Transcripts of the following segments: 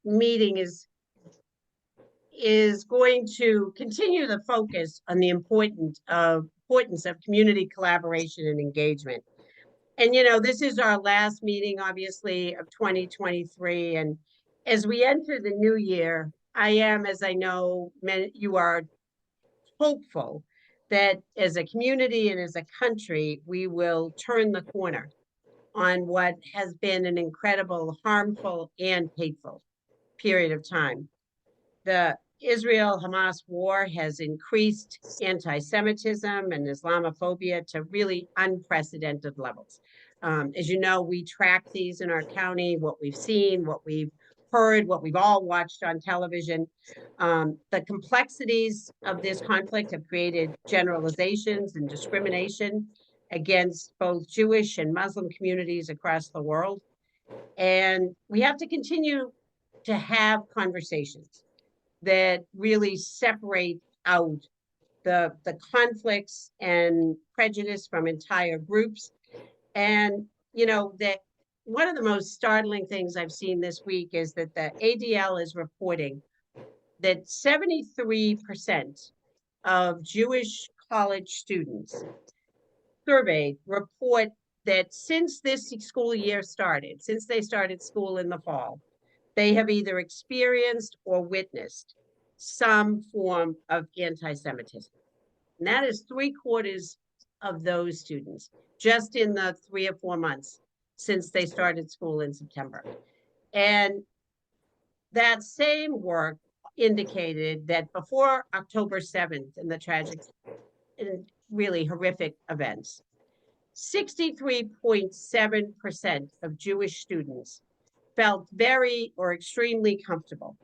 meeting is going to continue the focus on the importance of community collaboration and engagement. And this is our last meeting, obviously, of 2023. And as we enter the new year, I am, as I know you are, hopeful that as a community and as a country, we will turn the corner on what has been an incredible, harmful, and hateful period of time. The Israel-Hamas war has increased anti-Semitism and Islamophobia to really unprecedented levels. As you know, we track these in our county, what we've seen, what we've heard, what we've all watched on television. The complexities of this conflict have created generalizations and discrimination against both Jewish and Muslim communities across the world. And we have to continue to have conversations that really separate out the conflicts and prejudice from entire groups. And, that one of the most startling things I've seen this week is that the ADL is reporting that 73% of Jewish college students surveyed report that since this school year started, since they started school in the fall, they have either experienced or witnessed some form of anti-Semitism. And that is 3/4 of those students, just in the 3 or 4 months since they started school in September. And that same work indicated that before October 7th and the tragic and really horrific events, 63.7% of Jewish students felt very or extremely comfortable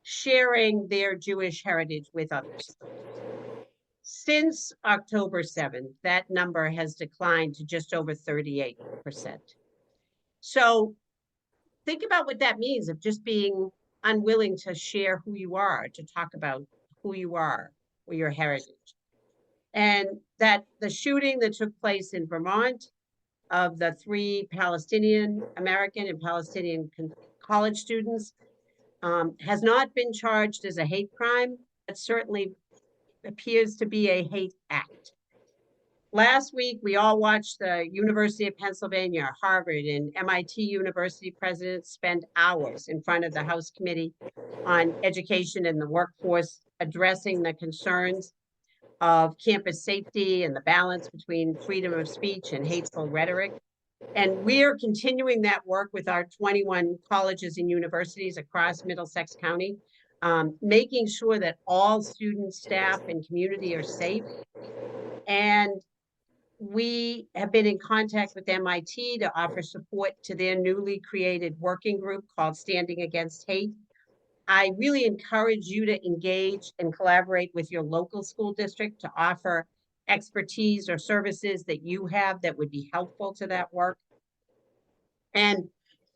sharing their Jewish heritage with others. Since October 7th, that number has declined to just over 38%. So think about what that means of just being unwilling to share who you are, to talk about who you are or your heritage. And that the shooting that took place in Vermont of the 3 Palestinian American and Palestinian college students has not been charged as a hate crime. It certainly appears to be a hate act. Last week, we all watched the University of Pennsylvania, Harvard, and MIT University presidents spend hours in front of the House Committee on Education and the Workforce, addressing the concerns of campus safety and the balance between freedom of speech and hateful rhetoric. And we're continuing that work with our 21 colleges and universities across Middlesex County, making sure that all students, staff, and community are safe. And we have been in contact with MIT to offer support to their newly created working group called Standing Against Hate. I really encourage you to engage and collaborate with your local school district to offer expertise or services that you have that would be helpful to that work. And,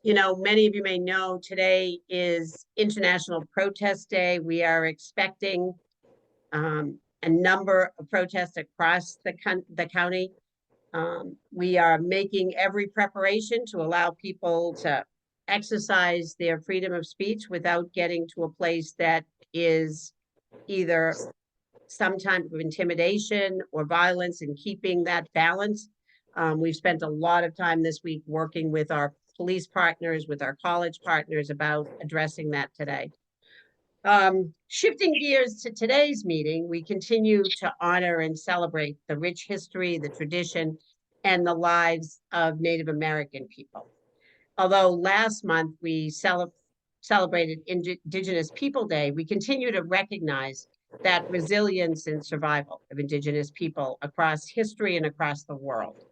many of you may know today is International Protest Day. We are expecting a number of protests across the county. We are making every preparation to allow people to exercise their freedom of speech without getting to a place that is either some type of intimidation or violence, and keeping that balance. We've spent a lot of time this week working with our police partners, with our college partners about addressing that today. Shifting gears to today's meeting, we continue to honor and celebrate the rich history, the tradition, and the lives of Native American people. Although last month we celebrated Indigenous People Day, we continue to recognize that resilience and survival of Indigenous people across history and across the world.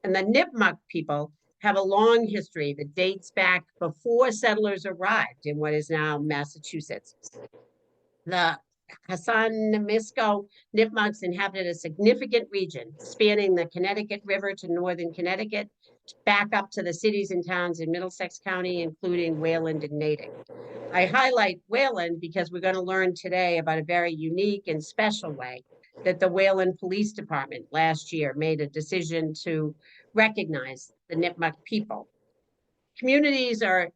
And the Nipmuc people have a long history that dates back before settlers arrived in what is now Massachusetts. The Hassanamisco Nipmucs inhabited a significant region spanning the Connecticut River to northern Connecticut, back up to the cities and towns in Middlesex County, including Wayland and Natick. I highlight Wayland because we're going to learn today about a very unique and special way that the Wayland Police Department last year made a decision to recognize the Nipmuc people. Communities are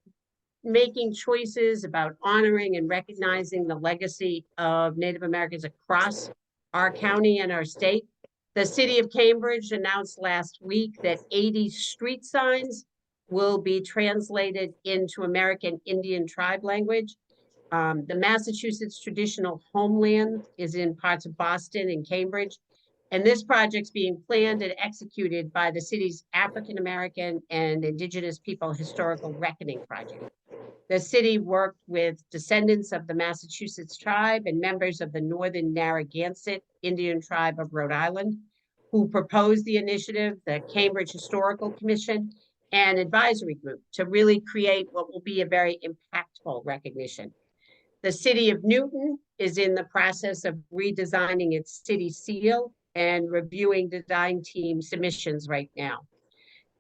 making choices about honoring and recognizing the legacy of Native Americans across our county and our state. The city of Cambridge announced last week that 80 street signs will be translated into American Indian tribe language. The Massachusetts traditional homeland is in parts of Boston and Cambridge. And this project's being planned and executed by the city's African American and Indigenous People Historical Reckoning Project. The city worked with descendants of the Massachusetts tribe and members of the Northern Narragansett Indian tribe of Rhode Island, who proposed the initiative, the Cambridge Historical Commission, and advisory group to really create what will be a very impactful recognition. The city of Newton is in the process of redesigning its city seal and reviewing design team submissions right now.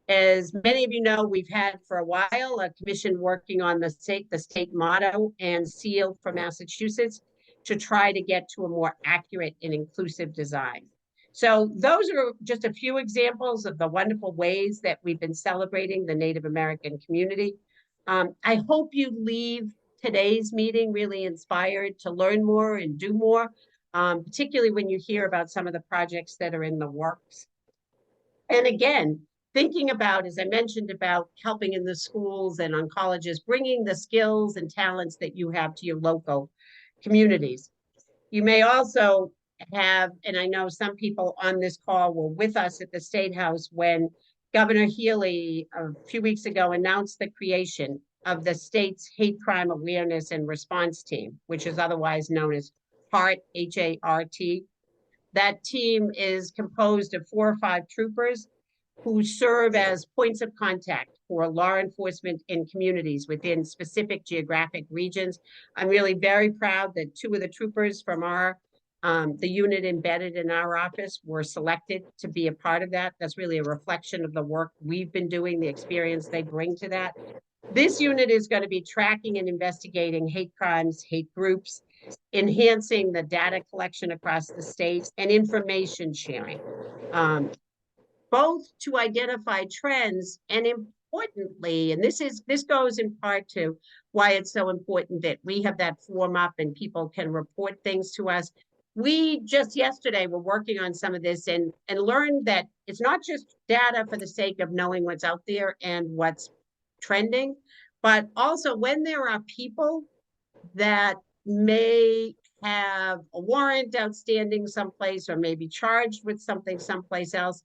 As many of you know, we've had for a while a commission working on the state motto and seal for Massachusetts to try to get to a more accurate and inclusive design. So those are just a few examples of the wonderful ways that we've been celebrating the Native American community. I hope you leave today's meeting really inspired to learn more and do more, particularly when you hear about some of the projects that are in the works. And again, thinking about, as I mentioned, about helping in the schools and on colleges, bringing the skills and talents that you have to your local communities. You may also have, and I know some people on this call were with us at the State House when Governor Healy a few weeks ago announced the creation of the state's Hate Crime Awareness and Response Team, which is otherwise known as HART, H-A-R-T. That team is composed of 4 or 5 troopers who serve as points of contact for law enforcement in communities within specific geographic regions. I'm really very proud that 2 of the troopers from the unit embedded in our office were selected to be a part of that. That's really a reflection of the work we've been doing, the experience they bring to that. This unit is going to be tracking and investigating hate crimes, hate groups, enhancing the data collection across the state and information sharing, both to identify trends and importantly, and this goes in part to why it's so important that we have that form up and people can report things to us. We just yesterday were working on some of this and learned that it's not just data for the sake of knowing what's out there and what's trending, but also when there are people that may have a warrant outstanding someplace or may be charged with something someplace else,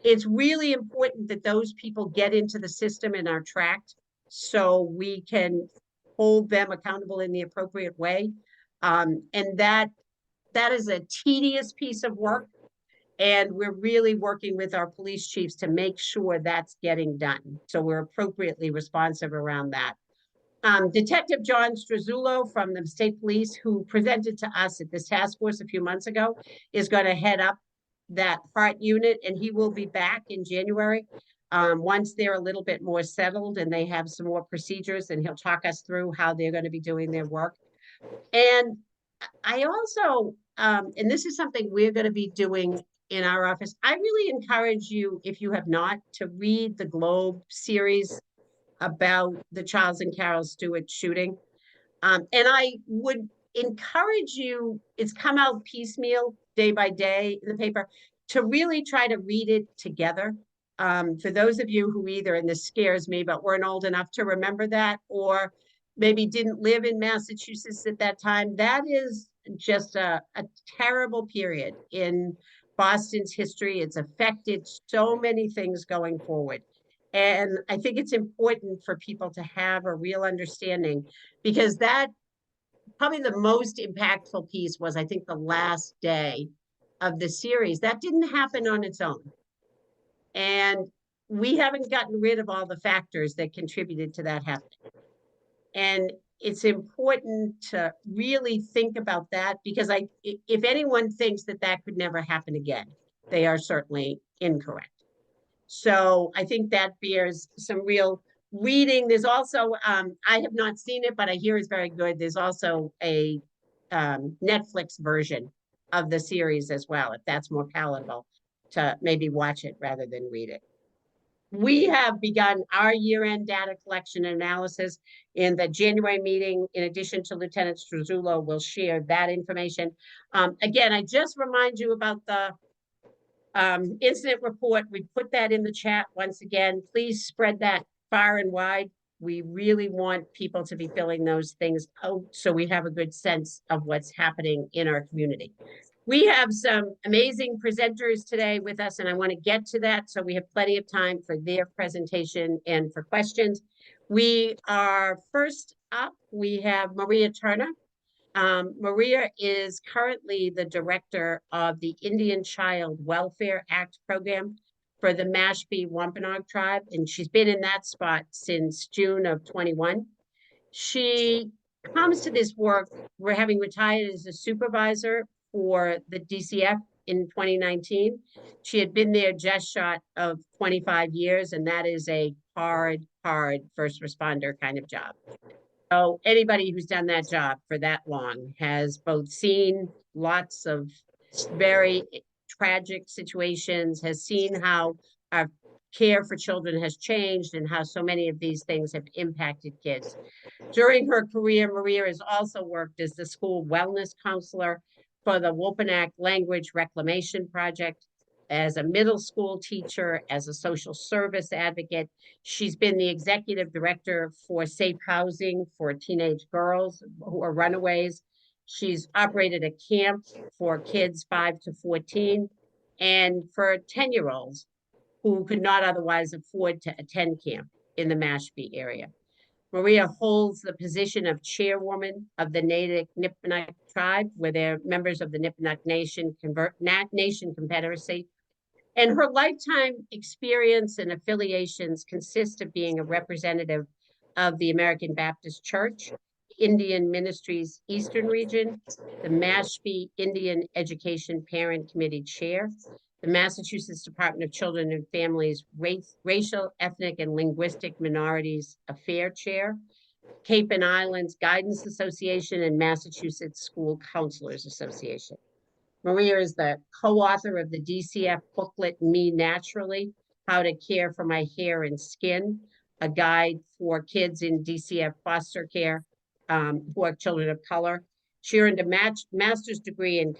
it's really important that those people get into the system and are tracked so we can hold them accountable in the appropriate way. And that is a tedious piece of work. And we're really working with our police chiefs to make sure that's getting done. So we're appropriately responsive around that. Detective John Struzzulo from the state police, who presented to us at this task force a few months ago, is going to head up that HART unit, and he will be back in January once they're a little bit more settled and they have some more procedures, and he'll talk us through how they're going to be doing their work. And I also, and this is something we're going to be doing in our office, I really encourage you, if you have not, to read the Globe series about the Charles and Carol Stewart shooting. And I would encourage you, it's come out piecemeal day by day in the paper, to really try to read it together. For those of you who either, and this scares me, but weren't old enough to remember that, or maybe didn't live in Massachusetts at that time, that is just a terrible period in Boston's history. It's affected so many things going forward. And I think it's important for people to have a real understanding, because that probably the most impactful piece was, I think, the last day of the series. That didn't happen on its own. And we haven't gotten rid of all the factors that contributed to that happening. And it's important to really think about that, because if anyone thinks that that could never happen again, they are certainly incorrect. So I think that bears some real reading. There's also, I have not seen it, but I hear it's very good. There's also a Netflix version of the series as well, if that's more palatable, to maybe watch it rather than read it. We have begun our year-end data collection and analysis. In the January meeting, in addition to Lieutenant Struzzulo, will share that information. Again, I just remind you about the incident report. We put that in the chat once again. Please spread that far and wide. We really want people to be filling those things out so we have a good sense of what's happening in our community. We have some amazing presenters today with us, and I want to get to that, so we have plenty of time for their presentation and for questions. We are first up, we have Maria Turner. Maria is currently the director of the Indian Child Welfare Act program for the Mashpee Wampanoag tribe, and she's been in that spot since June of 21. She comes to this work, we're having retired as a supervisor for the DCF in 2019. She had been there just short of 25 years, and that is a hard first responder kind of job. So anybody who's done that job for that long has both seen lots of very tragic situations, has seen how our care for children has changed and how so many of these things have impacted kids. During her career, Maria has also worked as the school wellness counselor for the Wampanoag Language Reclamation Project, as a middle school teacher, as a social service advocate. She's been the executive director for safe housing for teenage girls who are runaways. She's operated a camp for kids 5 to 14 and for 10-year-olds who could not otherwise afford to attend camp in the Mashpee area. Maria holds the position of chairwoman of the Natick Nipmuc tribe, where they're members of the Nipmuc Nation Confederacy. And her lifetime experience and affiliations consist of being a representative of the American Baptist Church, Indian Ministries Eastern Region, the Mashpee Indian Education Parent Committee Chair, the Massachusetts Department of Children and Families Racial, Ethnic, and Linguistic Minorities Affair Chair, Cape and Islands Guidance Association, and Massachusetts School Counselors Association. Maria is the co-author of the DCF booklet, Me Naturally, How to Care for My Hair and Skin, a guide for kids in DCF foster care who are children of color. She earned a master's degree in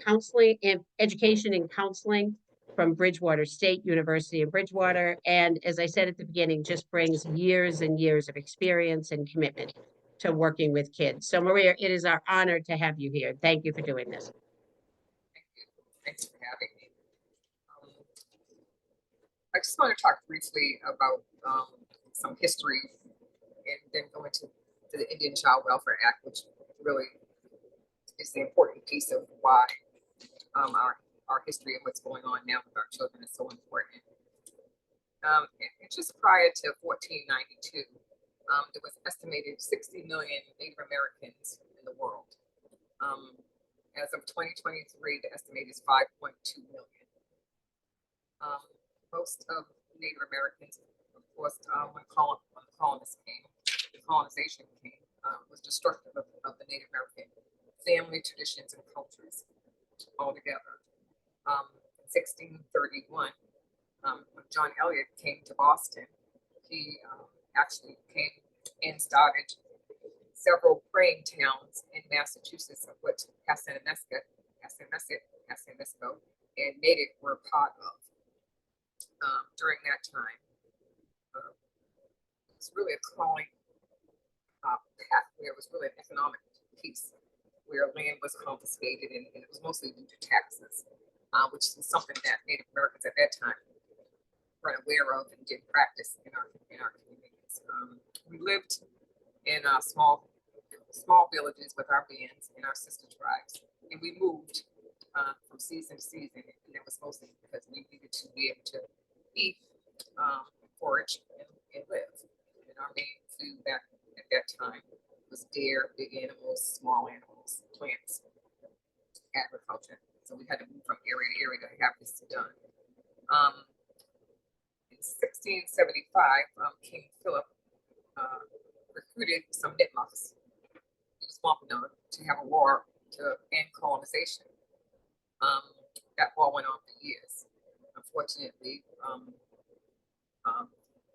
education and counseling from Bridgewater State University in Bridgewater. And as I said at the beginning, just brings years and years of experience and commitment to working with kids. So Maria, it is our honor to have you here. Thank you for doing this. Thanks for having me. I just want to talk briefly about some history and then go into the Indian Child Welfare Act, which really is the important piece of why our history and what's going on now with our children is so important. And just prior to 1492, there was estimated 60 million Native Americans in the world. As of 2023, the estimate is 5.2 million. Most of Native Americans, of course, when colonization came, was destructive of the Native American family traditions and cultures altogether. In 1631, when John Eliot came to Boston, he actually came and started several praying towns in Massachusetts, of which Passamaquoddy and Natick were part of. During that time, it was really a calling path where it was really an economic piece, where land was confiscated and it was mostly due to taxes, which is something that Native Americans at that time were aware of and did practice in our communities. We lived in small villages with our bands and our sister tribes, and we moved from season to season, and that was mostly because we needed to be able to eat, forage, and live. And our main food back at that time was deer, big animals, small animals, plants, agriculture. So we had to move from area to area to have this done. In 1675, King Philip recruited some Nipmucs, he was Wampanoag, to have a war to end colonization. That war went on for years. Unfortunately,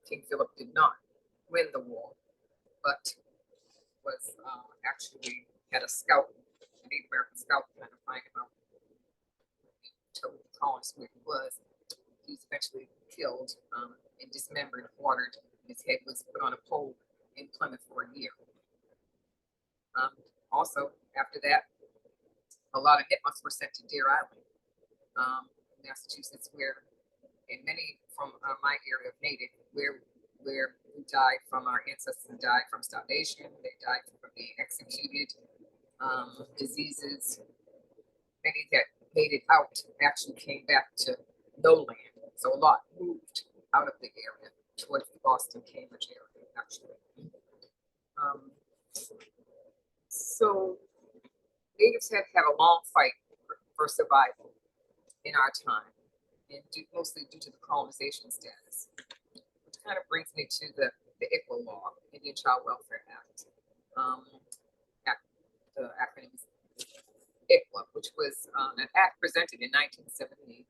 King Philip did not win the war, but was actually had a scout, a Native American scout, trying to find him out. Told the colonists where he was. He was eventually killed and dismembered, watered. His head was put on a pole in Plymouth for a year. Also, after that, a lot of Nipmucs were sent to Deer Island, Massachusetts, where, and many from my area of Natick, where we died from, our ancestors died from starvation, they died from being executed, diseases. Many that made it out actually came back to no land. So a lot moved out of the area towards the Boston, Cambridge area, actually. So natives had a long fight for survival in our time, and mostly due to the colonization status, which kind of brings me to the ICWA law, Indian Child Welfare Act. The acronym is ICWA, which was an act presented in 1978,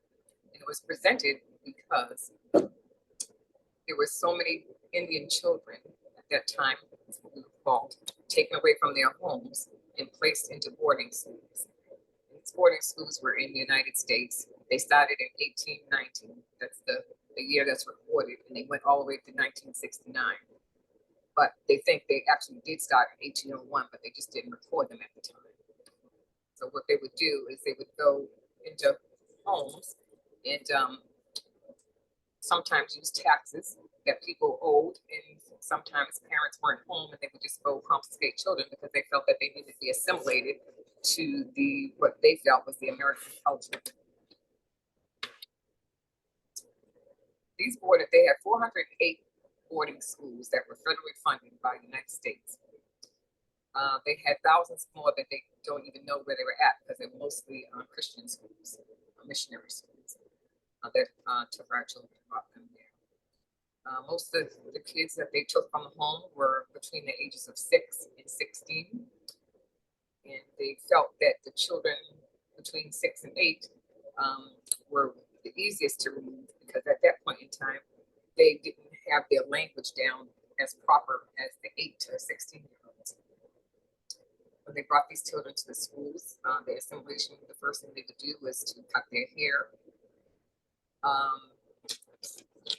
and it was presented because there were so many Indian children at that time, that's what we called, taken away from their homes and placed into boarding schools. These boarding schools were in the United States. They started in 1819. That's the year that's recorded, and they went all the way to 1969. But they think they actually did start in 1801, but they just didn't record them at the time. So what they would do is they would go into homes and sometimes use taxes that people owed, and sometimes parents weren't home and they would just go confiscate children because they felt that they needed to be assimilated to what they felt was the American culture. They had 408 boarding schools that were federally funded by the United States. They had thousands more that they don't even know where they were at because they're mostly Christian schools, missionary schools that took our children and brought them there. Most of the kids that they took from the home were between the ages of 6 and 16. And they felt that the children between 6 and 8 were the easiest to remove because at that point in time, they didn't have their language down as proper as the 8 to 16-year-olds. When they brought these children to the schools, the assimilation, the first thing they would do was to cut their hair.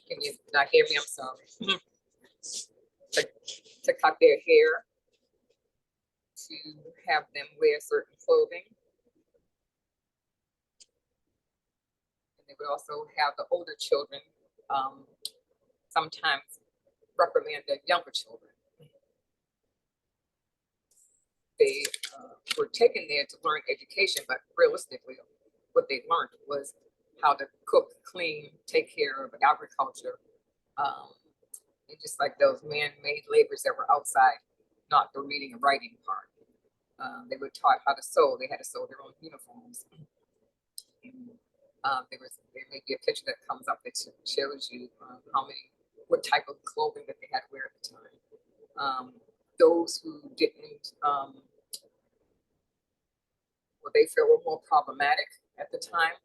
Can you not hear me? I'm sorry. to cut their hair, to have them wear certain clothing. And they would also have the older children sometimes reprimand the younger children. They were taken there to learn education, but realistically, what they learned was how to cook, clean, take care of agriculture, and just like those man-made labors that were outside, not the reading and writing part. They were taught how to sew. They had to sew their own uniforms. And, there may be a picture that comes up that shows you what type of clothing that they had to wear at the time. Those who didn't, what they felt were more problematic at the time,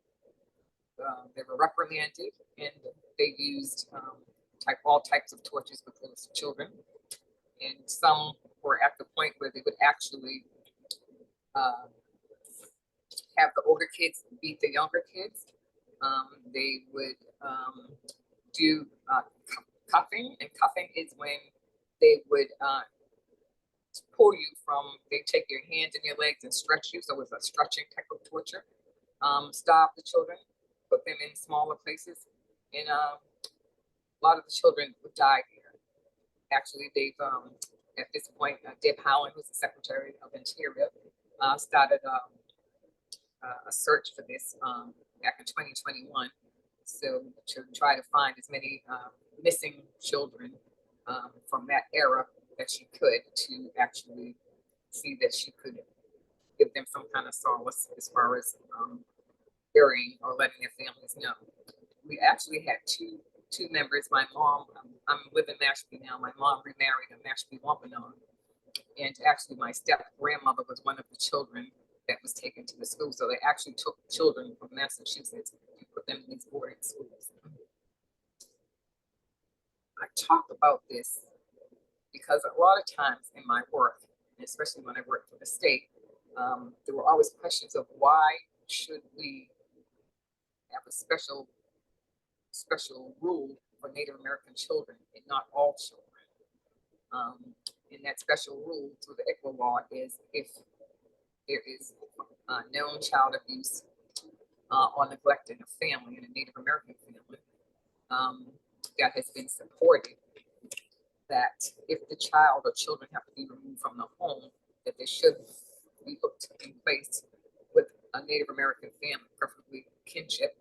they were reprimanded, and they used all types of tortures with those children. And some were at the point where they would actually have the older kids beat the younger kids. They would do cuffing, and cuffing is when they would pull you from, they take your hands and your legs and stretch you, so it was a stretching type of torture. Starve the children, put them in smaller places, and a lot of the children would die here. Actually, they've, at this point, Deb Howland, who's the Secretary of Interior, started a search for this back in 2021. So to try to find as many missing children from that era that she could, to actually see that she could give them some kind of solace as far as burying or letting their families know. We actually had two members. My mom, I'm living in Mashpee now. My mom remarried a Mashpee Wampanoag, and actually my step grandmother was one of the children that was taken to the school. So they actually took children from Massachusetts and put them in these boarding schools. I talk about this because a lot of times in my work, and especially when I worked for the state, there were always questions of why should we have a special rule for Native American children and not all children. And that special rule through the ICWA law is if there is known child abuse or neglect in a family, in a Native American family, that has been supported, that if the child or children have to be removed from the home, that they should be put in place with a Native American family, preferably kinship.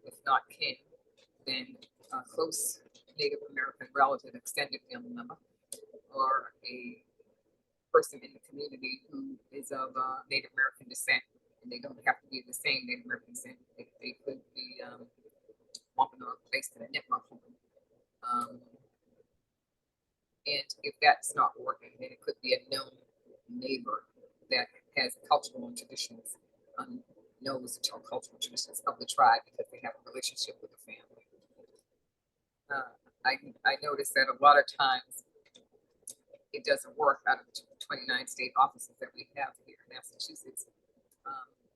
If not kin, then a close Native American relative, extended family member, or a person in the community who is of Native American descent, and they don't have to be the same Native American descent. They could be often placed in a Nipmuc home. And if that's not working, then it could be a known neighbor that has cultural and traditions, knows the cultural traditions of the tribe because they have a relationship with the family. I noticed that a lot of times it doesn't work out of the 29 state offices that we have here in Massachusetts.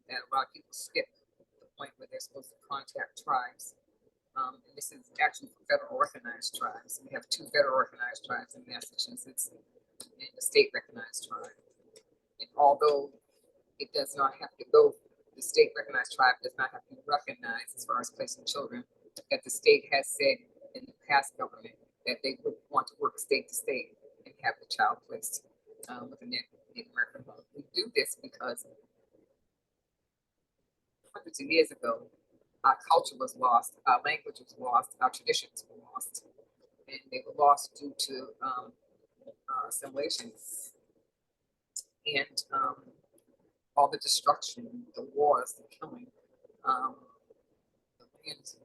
That a lot of people skip the point where they're supposed to contact tribes. And this is actually for federal recognized tribes. We have 2 federal recognized tribes in Massachusetts and a state recognized tribe. And although it does not have to go, the state recognized tribe does not have to be recognized as far as placing children, that the state has said in the past government that they would want to work state to state and have the child placed with a Native American home. We do this because hundreds of years ago, our culture was lost, our language was lost, our traditions were lost, and they were lost due to assimilation and all the destruction, the wars, the killing, and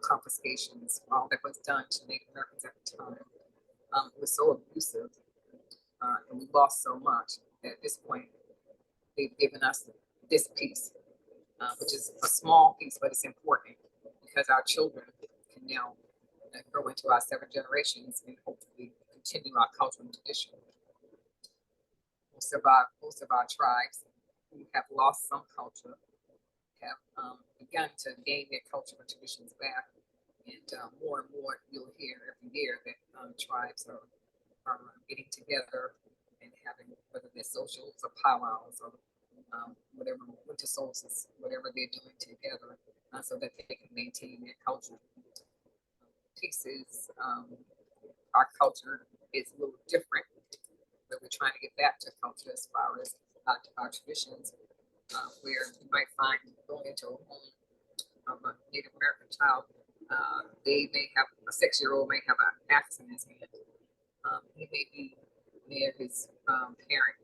confiscations, all that was done to Native Americans at the time. It was so abusive, and we lost so much that at this point, they've given us this piece, which is a small piece, but it's important because our children can now grow into our 7 generations and hopefully continue our culture and tradition. Most of our tribes who have lost some culture have begun to gain their culture and traditions back, and more you'll hear every year that tribes are getting together and having, whether they're socials or powwows or whatever, winter solstice, whatever they're doing together, so that they can maintain their culture. Pieces, our culture is a little different, but we're trying to get back to culture as far as our traditions, where you might find going into a home of a Native American child, they may have a 6-year-old may have an axe in his hand. He may be near his parent,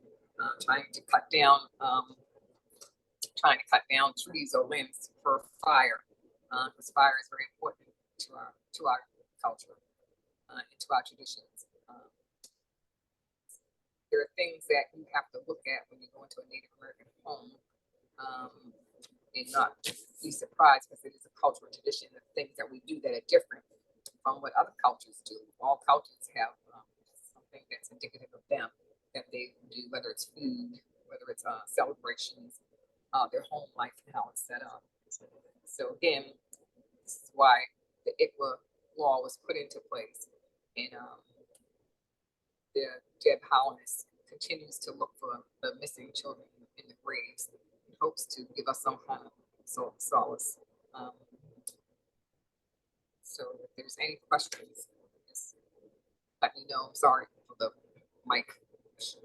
trying to cut down trees or limbs for fire, because fire is very important to our culture and to our traditions. There are things that you have to look at when you go into a Native American home, and not be surprised because it is a cultural tradition of things that we do that are different from what other cultures do. All cultures have something that's indicative of them that they do, whether it's food, whether it's celebrations, their home life and how it's set up. So again, this is why the ICWA law was put into place, and Deb Holness continues to look for the missing children in the graves in hopes to give us some kind of solace. So if there's any questions, just let me know. I'm sorry for the mic issue.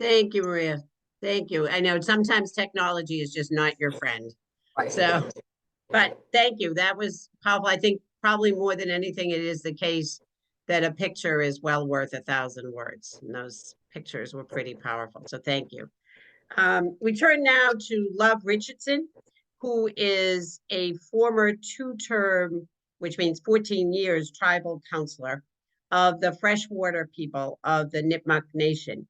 Thank you, Maria. Thank you. I know sometimes technology is just not your friend. Right. So, but thank you. That was powerful. I think probably more than anything, it is the case that a picture is well worth 1,000 words. And those pictures were pretty powerful. So thank you. We turn now to Love Richardson, who is a former 2-term, which means 14 years, tribal counselor of the freshwater people of the Nipmuc Nation.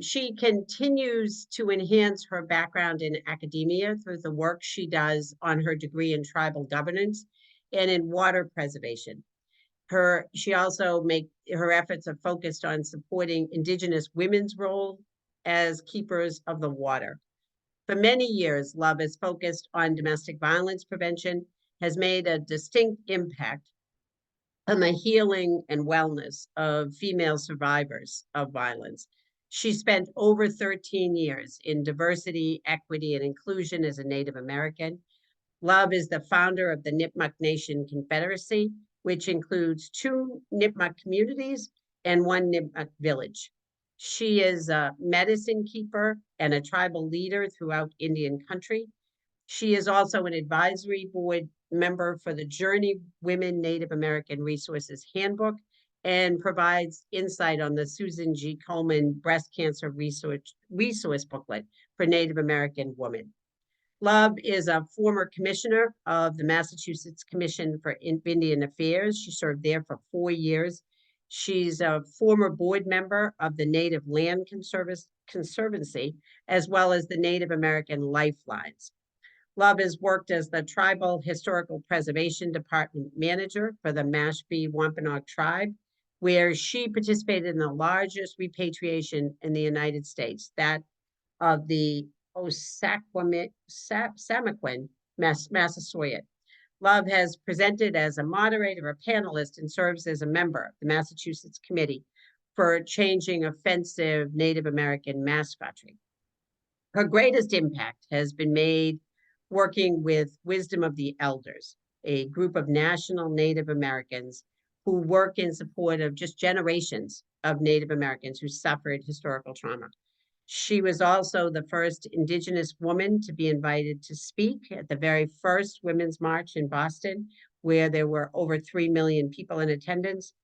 She continues to enhance her background in academia through the work she does on her degree in tribal governance and in water preservation. She also her efforts are focused on supporting Indigenous women's role as keepers of the water. For many years, Love has focused on domestic violence prevention, has made a distinct impact on the healing and wellness of female survivors of violence. She spent over 13 years in diversity, equity, and inclusion as a Native American. Love is the founder of the Nipmuc Nation Confederacy, which includes 2 Nipmuc communities and 1 Nipmuc village. She is a medicine keeper and a tribal leader throughout Indian country. She is also an advisory board member for the Journey Women Native American Resources Handbook and provides insight on the Susan G. Komen Breast Cancer Resource Booklet for Native American women. Love is a former commissioner of the Massachusetts Commission for Indian Affairs. She served there for 4 years. She's a former board member of the Native Land Conservancy, as well as the Native American Lifelines. Love has worked as the Tribal Historical Preservation Department Manager for the Mashpee Wampanoag Tribe, where she participated in the largest repatriation in the United States, that of the Osaquamish, Massasoit. Love has presented as a moderator, a panelist, and serves as a member of the Massachusetts Committee for Changing Offensive Native American Mascotry. Her greatest impact has been made working with Wisdom of the Elders, a group of national Native Americans who work in support of just generations of Native Americans who suffered historical trauma. She was also the first Indigenous woman to be invited to speak at the very first Women's March in Boston, where there were over 3 million people in attendance.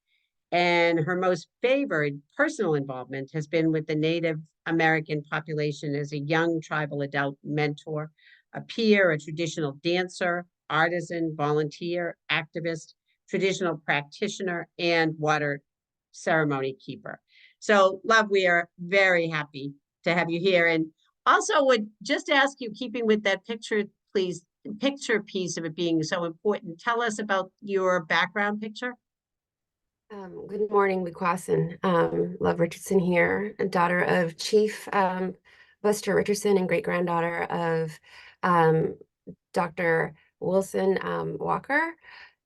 And her most favored personal involvement has been with the Native American population as a young tribal adult mentor, a peer, a traditional dancer, artisan, volunteer, activist, traditional practitioner, and water ceremony keeper. So, Love, we are very happy to have you here. And also would just ask you, keeping with that picture, please, picture piece of it being so important, tell us about your background picture. Good morning, Wequasin. Love Richardson here, a daughter of Chief Buster Richardson and great-granddaughter of Dr. Wilson Walker.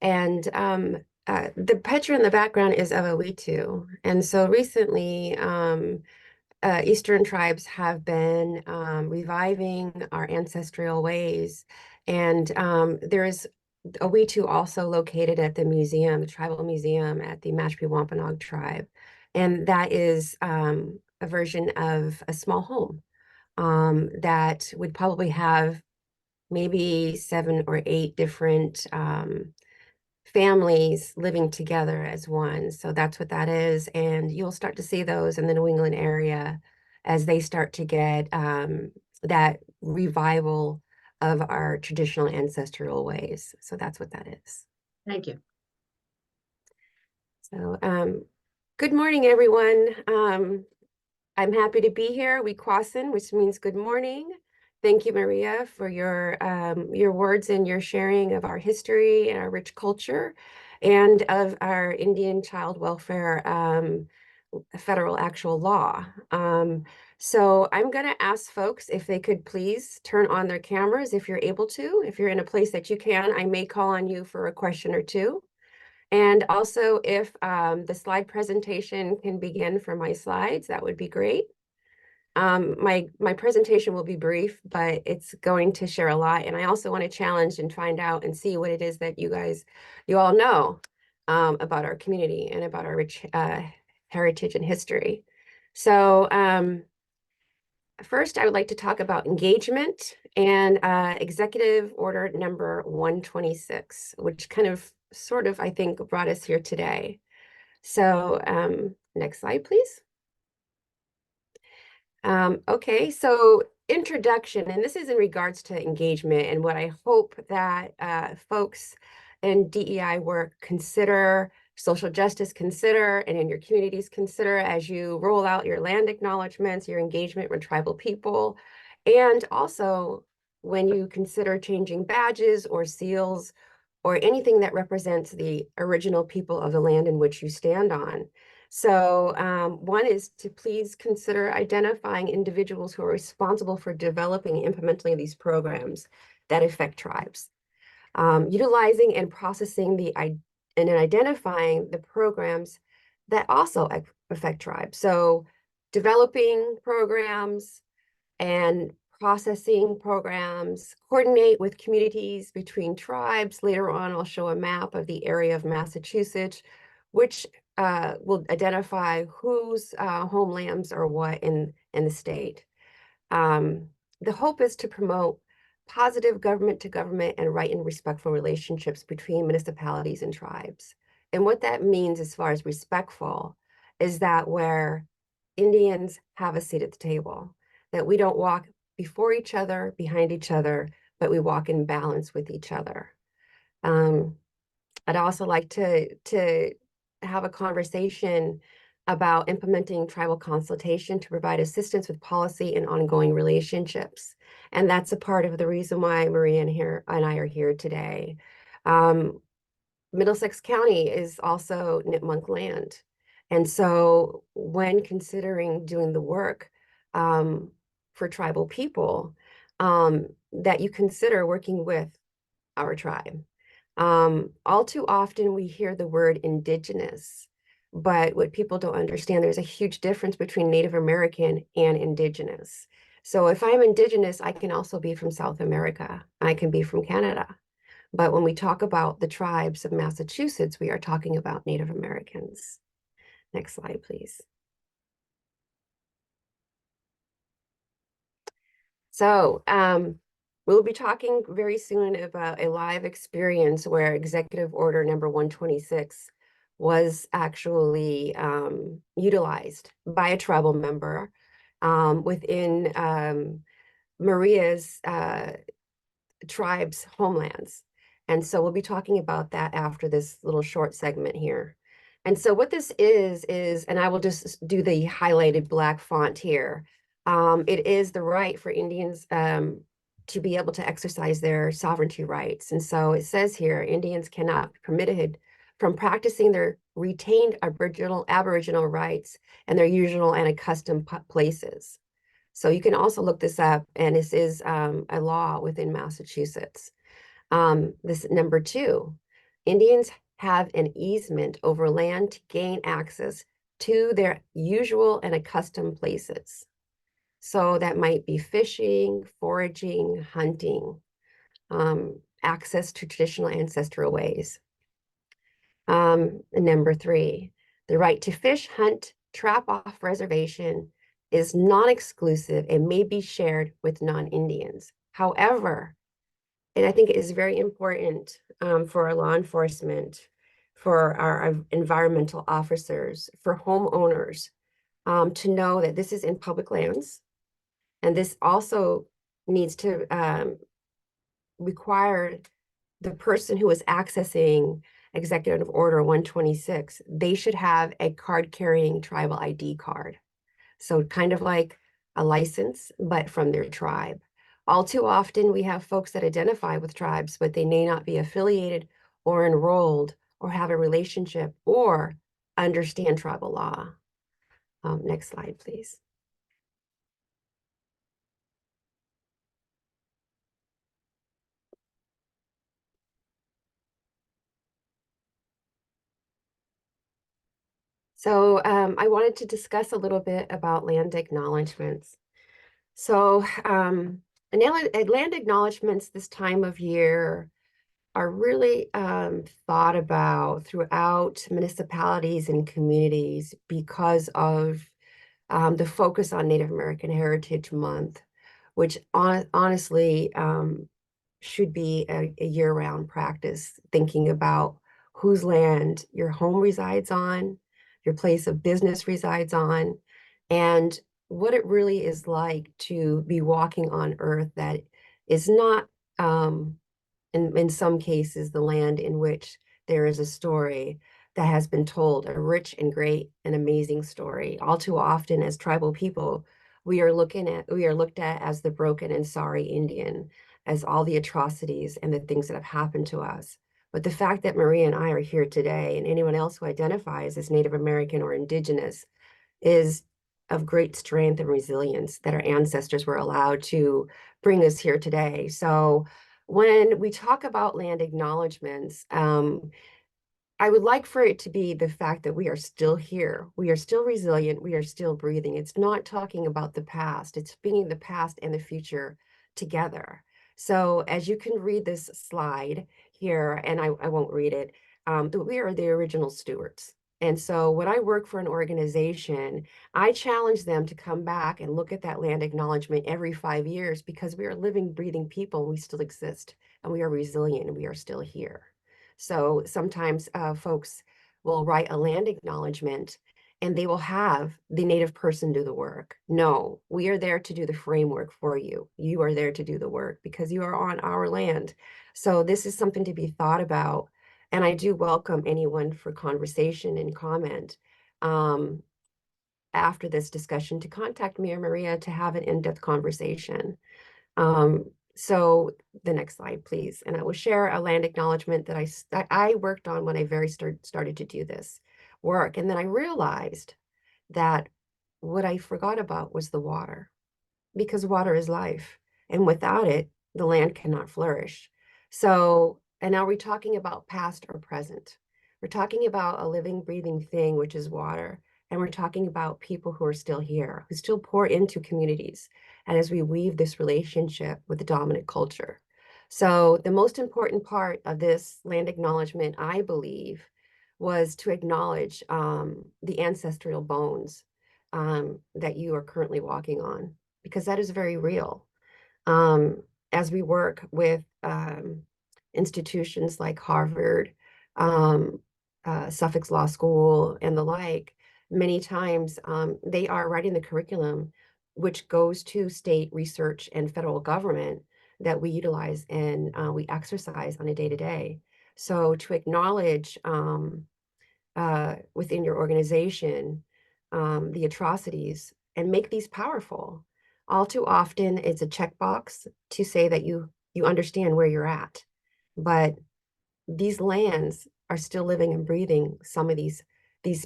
And the picture in the background is of a Witu. And so recently, Eastern tribes have been reviving our ancestral ways. And there is a Witu also located at the museum, the tribal museum at the Mashpee Wampanoag tribe. And that is a version of a small home that would probably have maybe 7 or 8 different families living together as one. So that's what that is. And you'll start to see those in the New England area as they start to get that revival of our traditional ancestral ways. So that's what that is. Thank you. So good morning, everyone. I'm happy to be here, Wequasin, which means good morning. Thank you, Maria, for your words and your sharing of our history and our rich culture and of our Indian child welfare federal actual law. So I'm going to ask folks if they could please turn on their cameras if you're able to. If you're in a place that you can, I may call on you for a question or two. And also if the slide presentation can begin for my slides, that would be great. My presentation will be brief, but it's going to share a lot. And I also want to challenge and find out and see what it is that you all know about our community and about our rich heritage and history. So first, I would like to talk about engagement and Executive Order number 126, which kind of sort of, I think, brought us here today. So next slide, please. Okay, so introduction, and this is in regards to engagement and what I hope that folks in DEI work consider social justice consider and in your communities consider as you roll out your land acknowledgements, your engagement with tribal people, and also when you consider changing badges or seals or anything that represents the original people of the land in which you stand on. So one is to please consider identifying individuals who are responsible for developing and implementing these programs that affect tribes. Utilizing and processing and identifying the programs that also affect tribes. So developing programs and processing programs, coordinate with communities between tribes. Later on, I'll show a map of the area of Massachusetts, which will identify whose homelands are what in the state. The hope is to promote positive government to government and right and respectful relationships between municipalities and tribes. And what that means as far as respectful is that where Indians have a seat at the table, that we don't walk before each other, behind each other, but we walk in balance with each other. I'd also like to have a conversation about implementing tribal consultation to provide assistance with policy and ongoing relationships. And that's a part of the reason why Maria and I are here today. Middlesex County is also Nipmuc land. And so when considering doing the work for tribal people, that you consider working with our tribe. All too often we hear the word indigenous, but what people don't understand, there's a huge difference between Native American and indigenous. So if I'm indigenous, I can also be from South America. I can be from Canada. But when we talk about the tribes of Massachusetts, we are talking about Native Americans. Next slide, please. So we'll be talking very soon about a live experience where Executive Order number 126 was actually utilized by a tribal member within Maria's tribe's homelands. And so we'll be talking about that after this little short segment here. And so what this is, and I will just do the highlighted black font here. It is the right for Indians to be able to exercise their sovereignty rights. And so it says here, Indians cannot be permitted from practicing their retained Aboriginal rights and their usual and accustomed places. So you can also look this up, and this is a law within Massachusetts. This number 2, Indians have an easement over land to gain access to their usual and accustomed places. So that might be fishing, foraging, hunting, access to traditional ancestral ways. Number 3, the right to fish, hunt, trap off reservation is non-exclusive and may be shared with non-Indians. However, and I think it is very important for our law enforcement, for our environmental officers, for homeowners, to know that this is in public lands. And this also needs to require the person who is accessing Executive Order 126, they should have a card-carrying tribal ID card. So kind of like a license, but from their tribe. All too often, we have folks that identify with tribes, but they may not be affiliated or enrolled or have a relationship or understand tribal law. Next slide, please. So I wanted to discuss a little bit about land acknowledgements. So land acknowledgements this time of year are really thought about throughout municipalities and communities because of the focus on Native American Heritage Month, which honestly should be a year-round practice, thinking about whose land your home resides on, your place of business resides on, and what it really is like to be walking on earth that is not, in some cases, the land in which there is a story, that has been told, a rich and great and amazing story. All too often as tribal people, we are looked at as the broken and sorry Indian, as all the atrocities and the things that have happened to us. But the fact that Maria and I are here today, and anyone else who identifies as Native American or Indigenous, is of great strength and resilience that our ancestors were allowed to bring us here today. So when we talk about land acknowledgements, I would like for it to be the fact that we are still here. We are still resilient. We are still breathing. It's not talking about the past. It's bringing the past and the future together. So as you can read this slide here, and I won't read it, we are the original stewards. And so when I work for an organization, I challenge them to come back and look at that land acknowledgement every 5 years, because we are living, breathing people, and we still exist, and we are resilient, and we are still here. So sometimes folks will write a land acknowledgement and they will have the Native person do the work. No, we are there to do the framework for you. You are there to do the work because you are on our land. So this is something to be thought about. And I do welcome anyone for conversation and comment after this discussion to contact me or Maria to have an in-depth conversation. So the next slide, please. And I will share a land acknowledgement that I worked on when I started to do this work. And then I realized that what I forgot about was the water, because water is life. And without it, the land cannot flourish. So, and now we're talking about past or present. We're talking about a living, breathing thing, which is water. And we're talking about people who are still here, who still pour into communities. And as we weave this relationship with the dominant culture. So the most important part of this land acknowledgement, I believe, was to acknowledge the ancestral bones that you are currently walking on, because that is very real. As we work with institutions like Harvard, Suffolk Law School, and the like, many times they are writing the curriculum which goes to state research and federal government that we utilize and we exercise on a day-to-day. So to acknowledge within your organization the atrocities and make these powerful. All too often, it's a checkbox to say that you understand where you're at, but these lands are still living and breathing some of these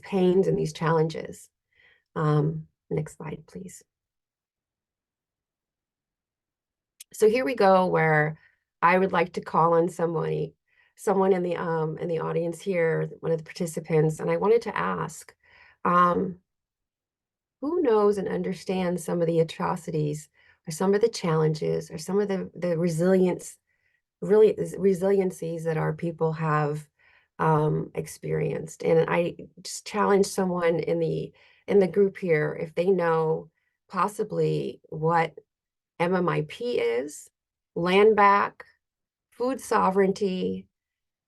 pains and these challenges. Next slide, please. So here we go, where I would like to call on someone in the audience here, one of the participants, and I wanted to ask, who knows and understands some of the atrocities or some of the challenges or some of the resiliencies that our people have experienced? And I just challenge someone in the group here, if they know possibly what MMIP is, land back, food sovereignty,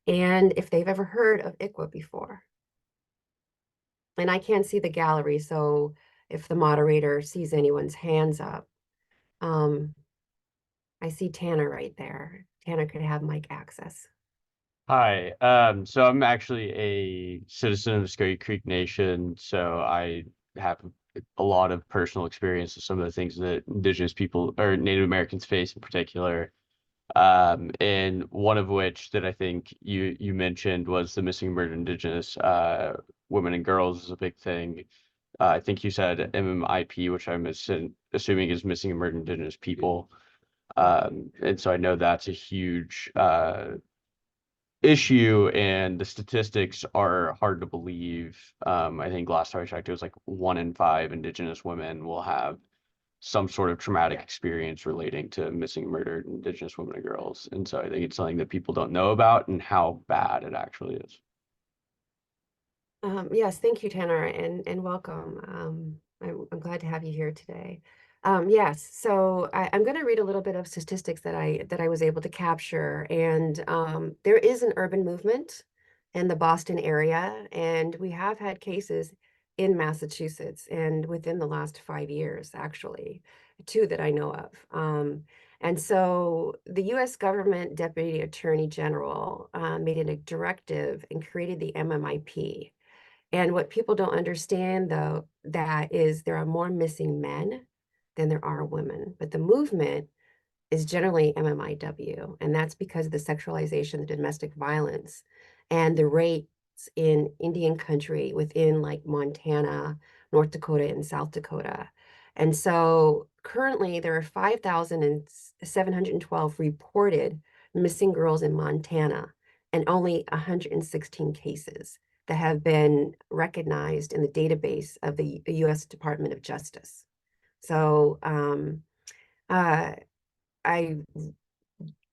and if they've ever heard of ICWA before. And I can't see the gallery, so if the moderator sees anyone's hands up. I see Tanner right there. Tanner could have mic access. Hi, so I'm actually a citizen of the Skokie Creek Nation, so I have a lot of personal experience with some of the things that Indigenous people or Native Americans face in particular. And one of which that I think you mentioned was the missing and murdered Indigenous women and girls is a big thing. I think you said MMIP, which I'm assuming is missing and murdered Indigenous people. And so I know that's a huge issue, and the statistics are hard to believe. I think last time I checked, it was like 1 in 5 Indigenous women will have some sort of traumatic experience relating to missing and murdered Indigenous women and girls. And so I think it's something that people don't know about and how bad it actually is. Yes, thank you, Tanner, and welcome. I'm glad to have you here today. Yes, so I'm going to read a little bit of statistics that I was able to capture, and there is an urban movement in the Boston area, and we have had cases in Massachusetts, and within the last 5 years, actually, 2 that I know of. And so the US government Deputy Attorney General made a directive and created the MMIP. And what people don't understand, though, that is there are more missing men than there are women. But the movement is generally MMIW, and that's because of the sexualization, the domestic violence, and the rates in Indian country within like Montana, North Dakota, and South Dakota. And so currently there are 5,712 reported missing girls in Montana and only 116 cases that have been recognized in the database of the US Department of Justice. So I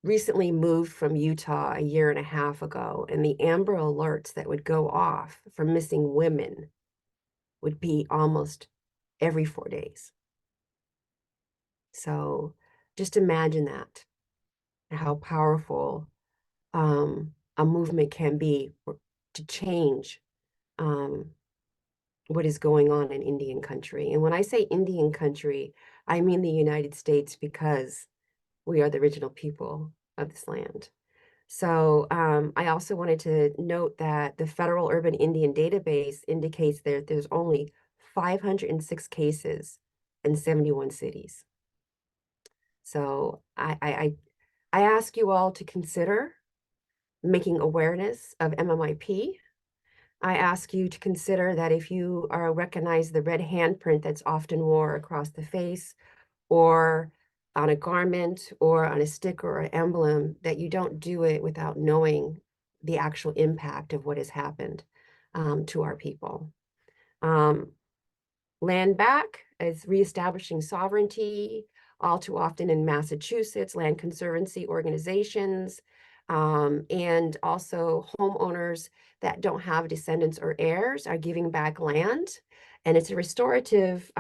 recently moved from Utah a year and a half ago, and the Amber Alerts that would go off for missing women would be almost every 4 days. So just imagine that, how powerful a movement can be to change what is going on in Indian country. And when I say Indian country, I mean the United States, because we are the original people of this land. So I also wanted to note that the Federal Urban Indian Database indicates that there's only 506 cases in 71 cities. So I ask you all to consider making awareness of MMIP. I ask you to consider that if you recognize the red handprint that's often worn across the face, or on a garment, or on a sticker or emblem, that you don't do it without knowing the actual impact of what has happened to our people. Land back is reestablishing sovereignty, all too often in Massachusetts, land conservancy organizations, and also homeowners that don't have descendants or heirs are giving back land. And it's a restorative